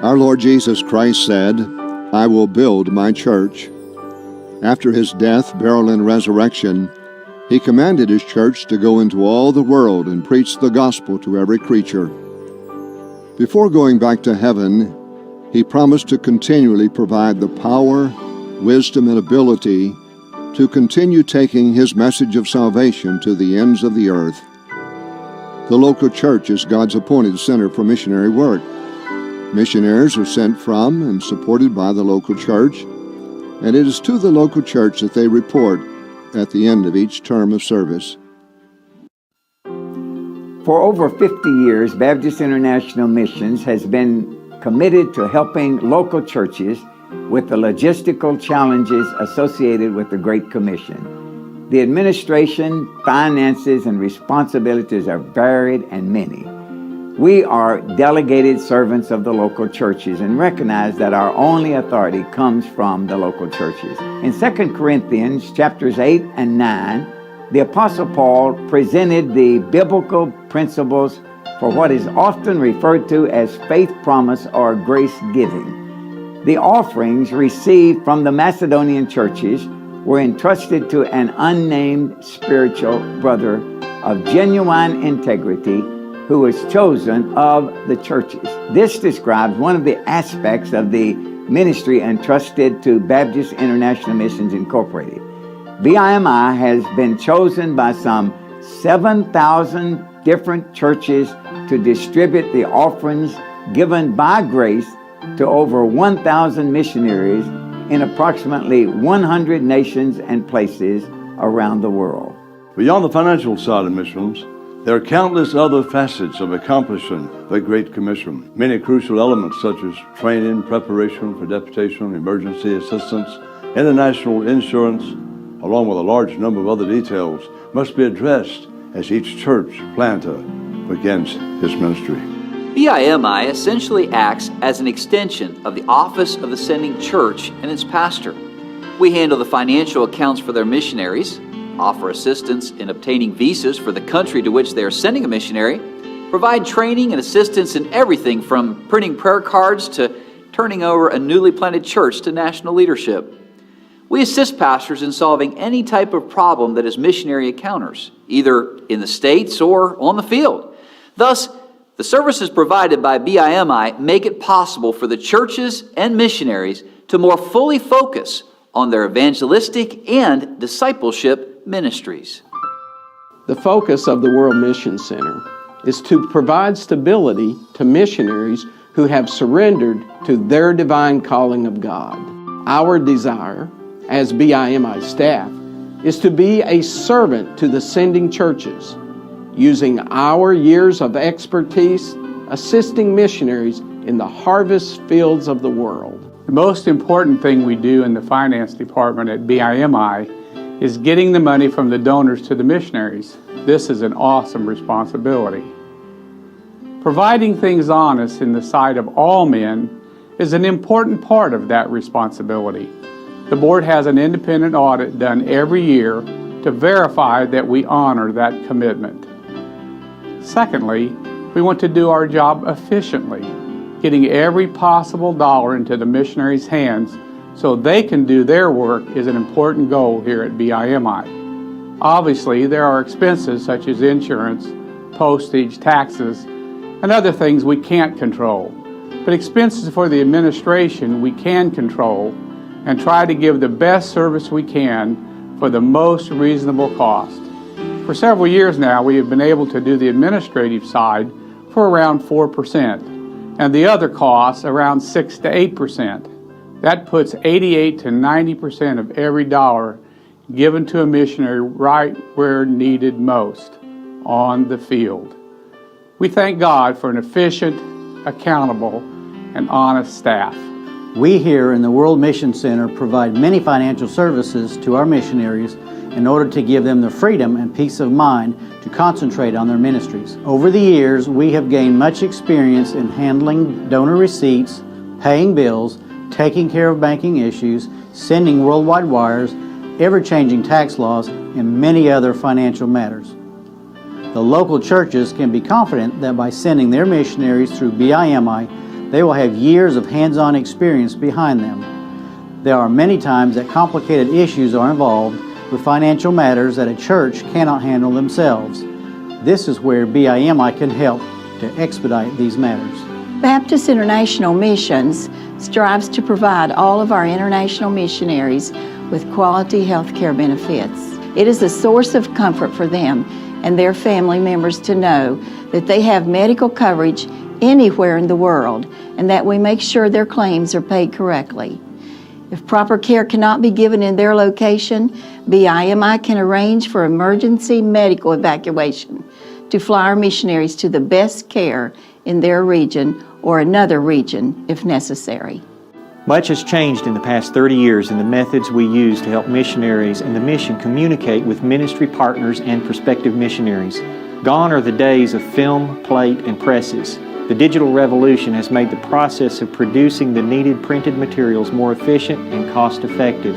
Our Lord Jesus Christ said, "I will build my church." After his death, burial, and resurrection, he commanded his church to go into all the world and preach the gospel to every creature. Before going back to heaven, he promised to continually provide the power, wisdom, and ability to continue taking his message of salvation to the ends of the earth. The local church is God's appointed center for missionary work. Missionaries are sent from and supported by the local church, and it is to the local church that they report at the end of each term of service. For over 50 years, Baptist International Missions has been committed to helping local churches with the logistical challenges associated with the Great Commission. The administration, finances, and responsibilities are varied and many. We are delegated servants of the local churches and recognize that our only authority comes from the local churches. In 2 Corinthians chapters 8 and 9, the Apostle Paul presented the biblical principles for what is often referred to as faith promise or grace giving. The offerings received from the Macedonian churches were entrusted to an unnamed spiritual brother of genuine integrity who was chosen of the churches. This describes one of the aspects of the ministry entrusted to Baptist International Missions Incorporated. BIMI has been chosen by some 7,000 different churches to distribute the offerings given by grace to over 1,000 missionaries in approximately 100 nations and places around the world. Beyond the financial side of missions, there are countless other facets of accomplishing the Great Commission. Many crucial elements such as training, preparation for deputation, emergency assistance, international insurance, along with a large number of other details, must be addressed as each church planter begins his ministry. BIMI essentially acts as an extension of the office of the sending church and its pastor. We handle the financial accounts for their missionaries, offer assistance in obtaining visas for the country to which they are sending a missionary, provide training and assistance in everything from printing prayer cards to turning over a newly planted church to national leadership. We assist pastors in solving any type of problem that his missionary encounters, either in the States or on the field. Thus, the services provided by BIMI make it possible for the churches and missionaries to more fully focus on their evangelistic and discipleship ministries. The focus of the World Mission Center is to provide stability to missionaries who have surrendered to their divine calling of God. Our desire as BIMI staff is to be a servant to the sending churches, using our years of expertise assisting missionaries in the harvest fields of the world. The most important thing we do in the finance department at BIMI is getting the money from the donors to the missionaries. This is an awesome responsibility. Providing things honest in the sight of all men is an important part of that responsibility. The board has an independent audit done every year to verify that we honor that commitment. Secondly, we want to do our job efficiently, getting every possible dollar into the missionaries' hands so they can do their work is an important goal here at BIMI. Obviously, there are expenses such as insurance, postage, taxes, and other things we can't control. But expenses for the administration we can control and try to give the best service we can for the most reasonable cost. For several years now, we have been able to do the administrative side for around 4%, and the other costs around 6 to 8%. That puts 88 to 90% of every dollar given to a missionary right where needed most, on the field. We thank God for an efficient, accountable, and honest staff. We here in the World Mission Center provide many financial services to our missionaries in order to give them the freedom and peace of mind to concentrate on their ministries. Over the years, we have gained much experience in handling donor receipts, paying bills, taking care of banking issues, sending worldwide wires, ever-changing tax laws, and many other financial matters. The local churches can be confident that by sending their missionaries through BIMI, They will have years of hands-on experience behind them. There are many times that complicated issues are involved with financial matters that a church cannot handle themselves. This is where BIMI can help to expedite these matters. Baptist International Missions strives to provide all of our international missionaries with quality health care benefits. It is a source of comfort for them and their family members to know that they have medical coverage anywhere in the world and that we make sure their claims are paid correctly. If proper care cannot be given in their location, BIMI can arrange for emergency medical evacuation to fly our missionaries to the best care in their region or another region if necessary. Much has changed in the past 30 years in the methods we use to help missionaries and the mission communicate with ministry partners and prospective missionaries. Gone are the days of film, plate, and presses. The digital revolution has made the process of producing the needed printed materials more efficient and cost-effective.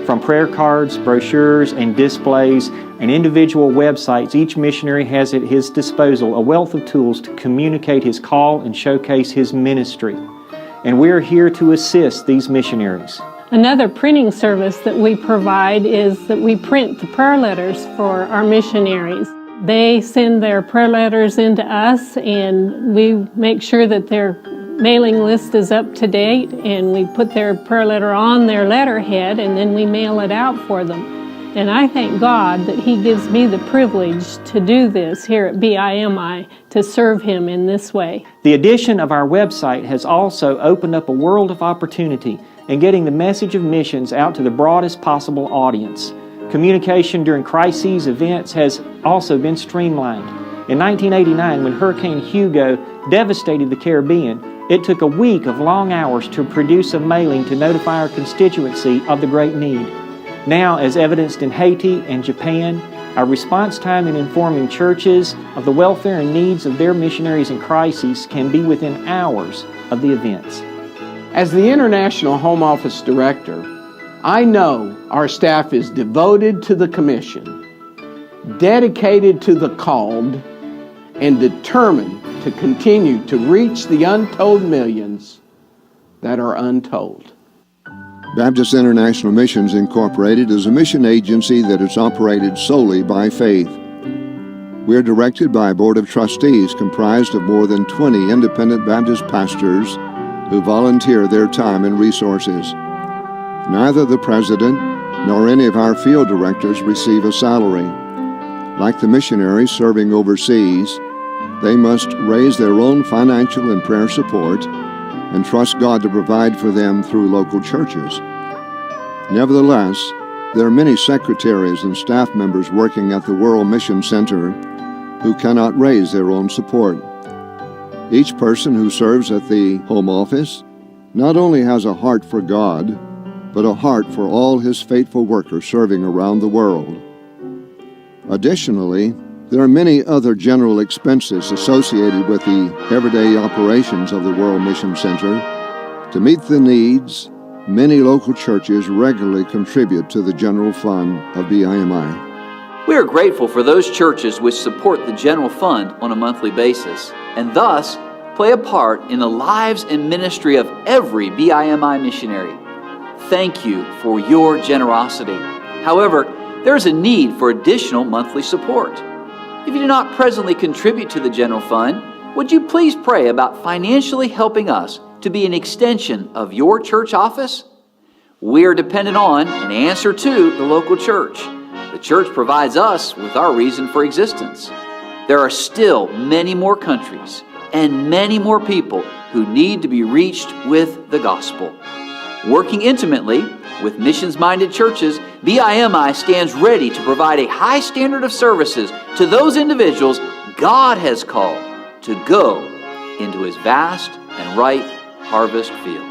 From prayer cards, brochures, and displays, and individual websites, each missionary has at his disposal a wealth of tools to communicate his call and showcase his ministry. And we're here to assist these missionaries. Another printing service that we provide is that we print the prayer letters for our missionaries. They send their prayer letters into us, and we make sure that their mailing list is up to date, and we put their prayer letter on their letterhead, and then we mail it out for them. And I thank God that He gives me the privilege to do this here at BIMI, to serve Him in this way. The addition of our website has also opened up a world of opportunity in getting the message of missions out to the broadest possible audience. Communication during crises events has also been streamlined. In 1989, when Hurricane Hugo devastated the Caribbean, it took a week of long hours to produce a mailing to notify our constituency of the great need. Now, as evidenced in Haiti and Japan, our response time in informing churches of the welfare and needs of their missionaries in crises can be within hours of the events. As the International Home Office Director, I know our staff is devoted to the commission, dedicated to the called, and determined to continue to reach the untold millions that are untold. Baptist International Missions Incorporated is a mission agency that is operated solely by faith. We are directed by a board of trustees comprised of more than 20 independent Baptist pastors who volunteer their time and resources. Neither the president nor any of our field directors receive a salary. Like the missionaries serving overseas, they must raise their own financial and prayer support and trust God to provide for them through local churches. Nevertheless, there are many secretaries and staff members working at the World Mission Center who cannot raise their own support. Each person who serves at the home office not only has a heart for God, but a heart for all His faithful workers serving around the world. Additionally, there are many other general expenses associated with the everyday operations of the World Mission Center. To meet the needs, many local churches regularly contribute to the general fund of BIMI. We are grateful for those churches which support the general fund on a monthly basis, and thus play a part in the lives and ministry of every BIMI missionary. Thank you for your generosity. However, there is a need for additional monthly support. If you do not presently contribute to the general fund, would you please pray about financially helping us to be an extension of your church office? We are dependent on and answer to the local church. The church provides us with our reason for existence. There are still many more countries and many more people who need to be reached with the gospel. Working intimately with missions-minded churches, BIMI stands ready to provide a high standard of services to those individuals God has called to go into His vast and ripe harvest field.